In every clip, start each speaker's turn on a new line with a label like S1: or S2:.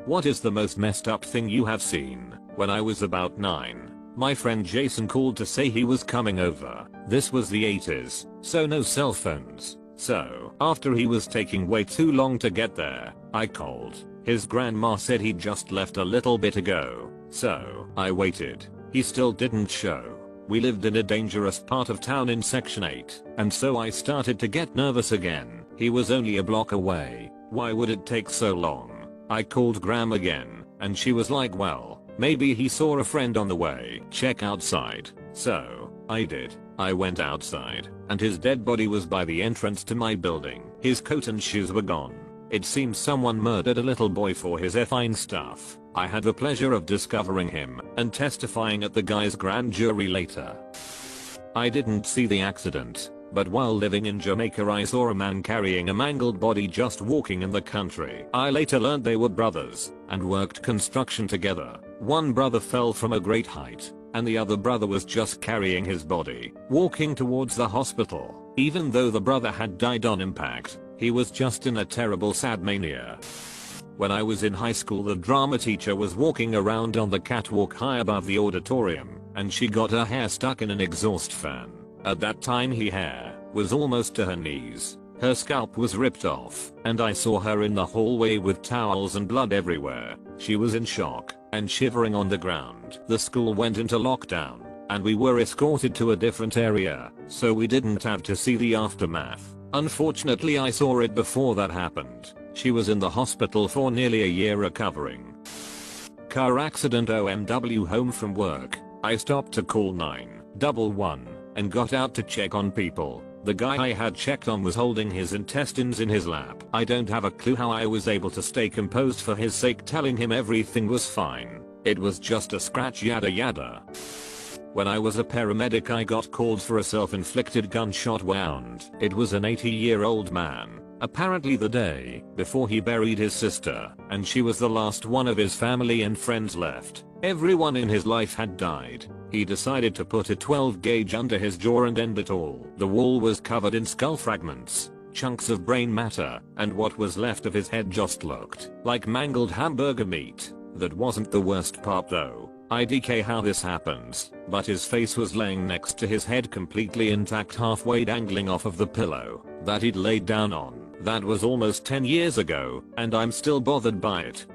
S1: What is the most messed up thing you have seen? When I was about 9, my friend Jason called to say he was coming over. This was the 80s, so no cell phones. So, after he was taking way too long to get there, I called. His grandma said he'd just left a little bit ago. So, I waited. He still didn't show. We lived in a dangerous part of town in Section 8, and so I started to get nervous again. He was only a block away. Why would it take so long? I called Gram again, and she was like, well, maybe he saw a friend on the way. Check outside. So, I did. I went outside, and his dead body was by the entrance to my building. His coat and shoes were gone. It seems someone murdered a little boy for his fine stuff. I had the pleasure of discovering him and testifying at the guy's grand jury later. I didn't see the accident, but while living in Jamaica I saw a man carrying a mangled body just walking in the country. I later learned they were brothers and worked construction together. One brother fell from a great height, and the other brother was just carrying his body, walking towards the hospital. Even though the brother had died on impact, he was just in a terrible sad mania. When I was in high school, the drama teacher was walking around on the catwalk high above the auditorium, and she got her hair stuck in an exhaust fan. At that tiny hair was almost to her knees. Her scalp was ripped off, and I saw her in the hallway with towels and blood everywhere. She was in shock and shivering on the ground. The school went into lockdown, and we were escorted to a different area, so we didn't have to see the aftermath. Unfortunately, I saw it before that happened. She was in the hospital for nearly a year recovering. Car accident. OMW. Home from work, I stopped to call 911 and got out to check on people. The guy I had checked on was holding his intestines in his lap. I don't have a clue how I was able to stay composed for his sake, telling him everything was fine. It was just a scratch, yada yada. When I was a paramedic, I got called for a self-inflicted gunshot wound. It was an 80-year-old man. Apparently the day before he buried his sister, and she was the last one of his family and friends left. Everyone in his life had died. He decided to put a 12 gauge under his jaw and end it all. The wall was covered in skull fragments, chunks of brain matter, and what was left of his head just looked like mangled hamburger meat. That wasn't the worst part though. IDK how this happens, but his face was laying next to his head completely intact, halfway dangling off of the pillow that he'd laid down on. That was almost 10 years ago, and I'm still bothered by it.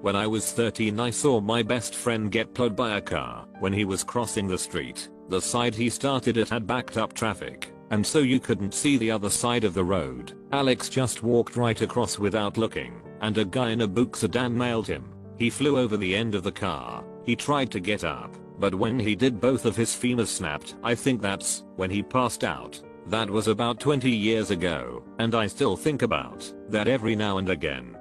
S1: When I was 13, I saw my best friend get plowed by a car when he was crossing the street. The side he started at had backed up traffic, and so you couldn't see the other side of the road. Alex just walked right across without looking, and a guy in a Buick sedan nailed him. He flew over the end of the car. He tried to get up, but when he did, both of his femurs snapped. I think that's when he passed out. That was about 20 years ago, and I still think about that every now and again.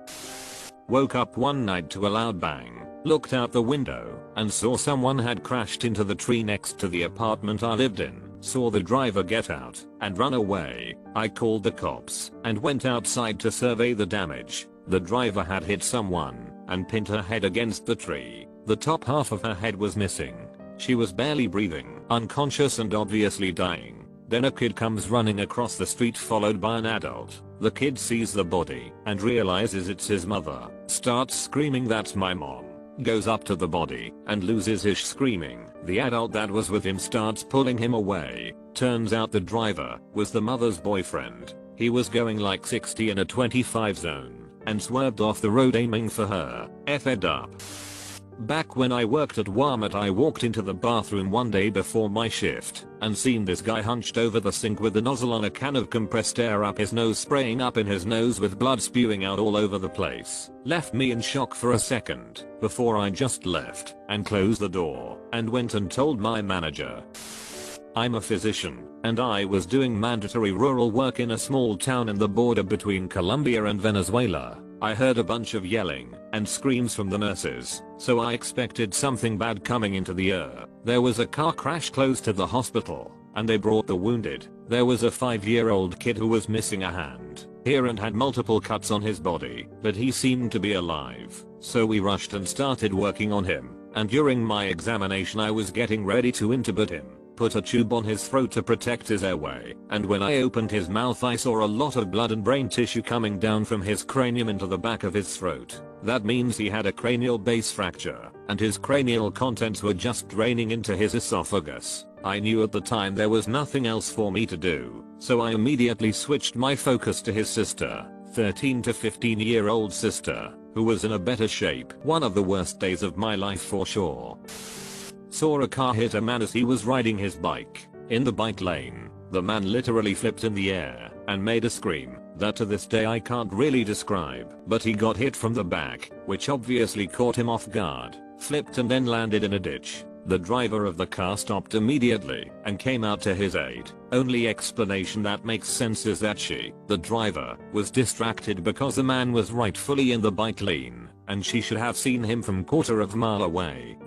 S1: Woke up one night to a loud bang, looked out the window, and saw someone had crashed into the tree next to the apartment I lived in. Saw the driver get out and run away. I called the cops and went outside to survey the damage. The driver had hit someone and pinned her head against the tree. The top half of her head was missing. She was barely breathing, unconscious and obviously dying. Then a kid comes running across the street, followed by an adult. The kid sees the body and realizes it's his mother. Starts screaming, "That's my mom." Goes up to the body and loses his screaming. The adult that was with him starts pulling him away. Turns out the driver was the mother's boyfriend. He was going like 60 in a 25 zone and swerved off the road aiming for her. F'd up. Back when I worked at Walmart, I walked into the bathroom one day before my shift and seen this guy hunched over the sink with the nozzle on a can of compressed air up his nose, spraying up in his nose with blood spewing out all over the place. Left me in shock for a second before I just left and closed the door and went and told my manager. I'm a physician, and I was doing mandatory rural work in a small town in the border between Colombia and Venezuela. I heard a bunch of yelling and screams from the nurses, so I expected something bad coming into the air. There was a car crash close to the hospital, and they brought the wounded. There was a 5-year-old kid who was missing a hand here and had multiple cuts on his body, but he seemed to be alive. So we rushed and started working on him, and during my examination I was getting ready to intubate him. put a tube on his throat to protect his airway, and when I opened his mouth I saw a lot of blood and brain tissue coming down from his cranium into the back of his throat. That means he had a cranial base fracture, and his cranial contents were just draining into his esophagus. I knew at the time there was nothing else for me to do, so I immediately switched my focus to his sister, 13 to 15-year-old sister, who was in a better shape. One of the worst days of my life for sure. Saw a car hit a man as he was riding his bike. In the bike lane, the man literally flipped in the air and made a scream that to this day I can't really describe, but he got hit from the back, which obviously caught him off guard, flipped and then landed in a ditch. The driver of the car stopped immediately and came out to his aid. Only explanation that makes sense is that she, the driver, was distracted because the man was rightfully in the bike lane, and she should have seen him from quarter of a mile away.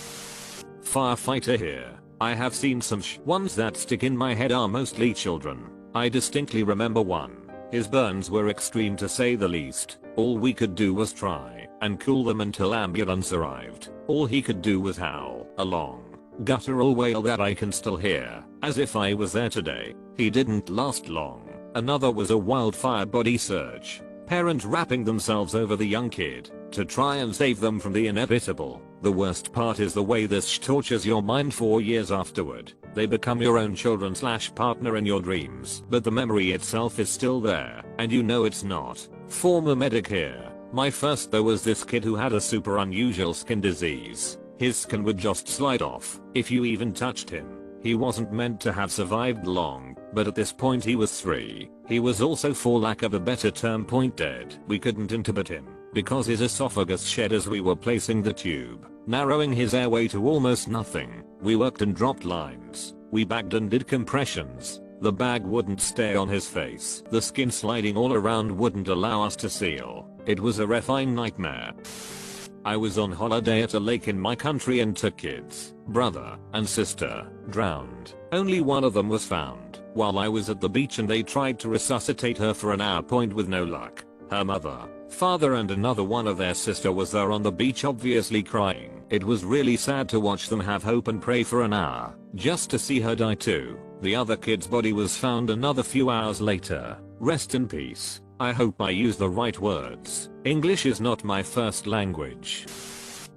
S1: Firefighter here. I have seen some ones that stick in my head are mostly children. I distinctly remember one. His burns were extreme to say the least. All we could do was try and cool them until ambulance arrived. All he could do was howl a long, guttural wail that I can still hear, as if I was there today. He didn't last long. Another was a wildfire body surge. Parents wrapping themselves over the young kid to try and save them from the inevitable. The worst part is the way this tortures your mind for years afterward. They become your own children / partner in your dreams, but the memory itself is still there, and you know it's not. Former medic here. My first though was this kid who had a super unusual skin disease. His skin would just slide off if you even touched him. He wasn't meant to have survived long, but at this point he was 3. He was also, for lack of a better term, point dead. We couldn't intubate him because his esophagus shed as we were placing the tube, narrowing his airway to almost nothing. We worked and dropped lines. We bagged and did compressions. The bag wouldn't stay on his face. The skin sliding all around wouldn't allow us to seal. It was a refined nightmare. I was on holiday at a lake in my country and 2 kids, brother and sister, drowned. Only one of them was found while I was at the beach, and they tried to resuscitate her for an hour with no luck. Her mother, father and another one of their sister was there on the beach, obviously crying. It was really sad to watch them have hope and pray for an hour just to see her die too. The other kid's body was found another few hours later. Rest in peace. I hope I use the right words. English is not my first language.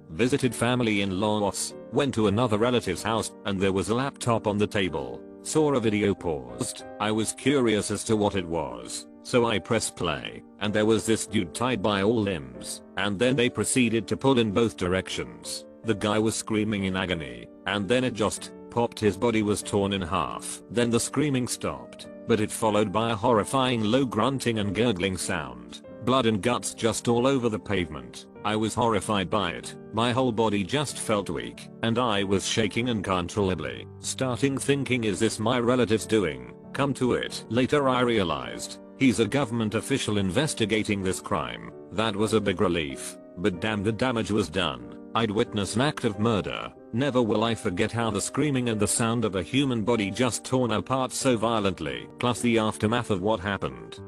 S1: Visited family in Laos, went to another relative's house, and there was a laptop on the table. Saw a video paused. I was curious as to what it was, so I pressed play, and there was this dude tied by all limbs, and then they proceeded to pull in both directions. The guy was screaming in agony, and then it just popped. His body was torn in half. Then the screaming stopped, but it followed by a horrifying low grunting and gurgling sound. Blood and guts just all over the pavement. I was horrified by it. My whole body just felt weak, and I was shaking uncontrollably, starting thinking, is this my relative's doing? Come to it. Later I realized he's a government official investigating this crime. That was a big relief, but damn, the damage was done. I'd witnessed an act of murder. Never will I forget how the screaming and the sound of a human body just torn apart so violently, plus the aftermath of what happened.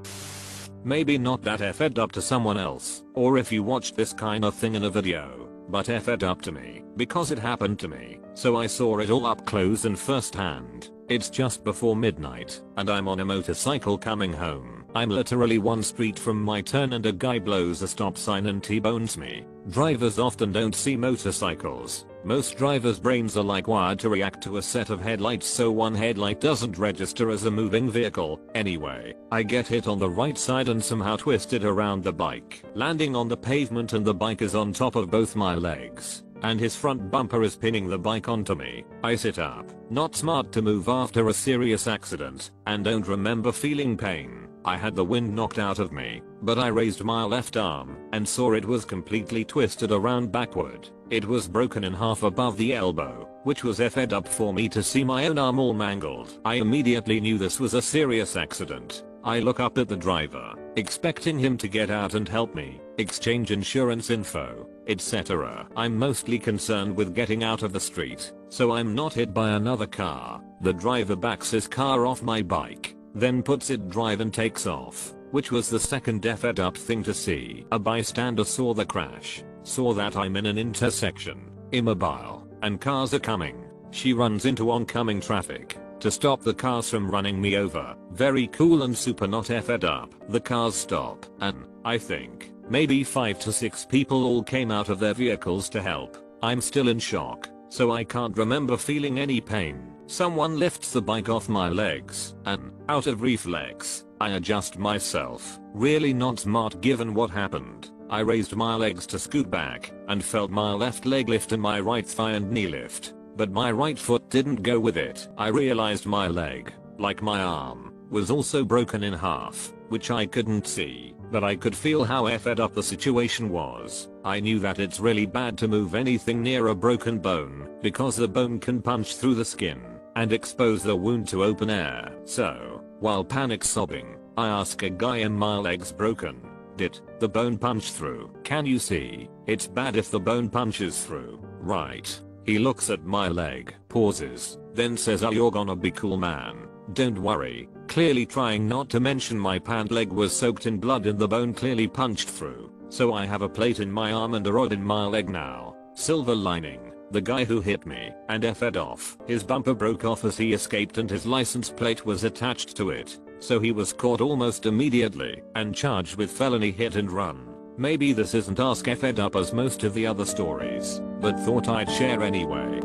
S1: Maybe not that effed up to someone else, or if you watched this kind of thing in a video, but effed up to me, because it happened to me, so I saw it all up close and first hand. It's just before midnight, and I'm on a motorcycle coming home. I'm literally 1 street from my turn, and a guy blows a stop sign and T-bones me. Drivers often don't see motorcycles. Most drivers' brains are like wired to react to a set of headlights, so one headlight doesn't register as a moving vehicle. Anyway, I get hit on the right side and somehow twisted around the bike, landing on the pavement, and the bike is on top of both my legs, and his front bumper is pinning the bike onto me. I sit up. Not smart to move after a serious accident, and don't remember feeling pain. I had the wind knocked out of me, but I raised my left arm and saw it was completely twisted around backward. It was broken in half above the elbow, which was effed up for me to see my own arm all mangled. I immediately knew this was a serious accident. I look up at the driver, expecting him to get out and help me, exchange insurance info, etc. I'm mostly concerned with getting out of the street, so I'm not hit by another car. The driver backs his car off my bike, then puts it drive and takes off, which was the second effed up thing to see. A bystander saw the crash, saw that I'm in an intersection, immobile, and cars are coming, She runs into oncoming traffic to stop the cars from running me over. Very cool and super not effed up. The cars stop and, I think, maybe 5 to 6 people all came out of their vehicles to help. I'm still in shock, so I can't remember feeling any pain. Someone lifts the bike off my legs and, out of reflex, I adjust myself. Really not smart given what happened. I raised my legs to scoot back and felt my left leg lift and my right thigh and knee lift, but my right foot didn't go with it. I realized my leg, like my arm, was also broken in half, which I couldn't see, but I could feel how effed up the situation was. I knew that it's really bad to move anything near a broken bone because the bone can punch through the skin and expose the wound to open air. So, while panic sobbing, I ask a guy, "Am my leg's broken? Did the bone punch through?" "Can you see? It's bad if the bone punches through, right?" He looks at my leg, pauses, then says, "Oh, you're gonna be cool, man. Don't worry." Clearly trying not to mention my pant leg was soaked in blood and the bone clearly punched through. So I have a plate in my arm and a rod in my leg now. Silver lining. The guy who hit me and effed off, his bumper broke off as he escaped and his license plate was attached to it. So he was caught almost immediately and charged with felony hit and run. Maybe this isn't as effed up as most of the other stories, but thought I'd share anyway.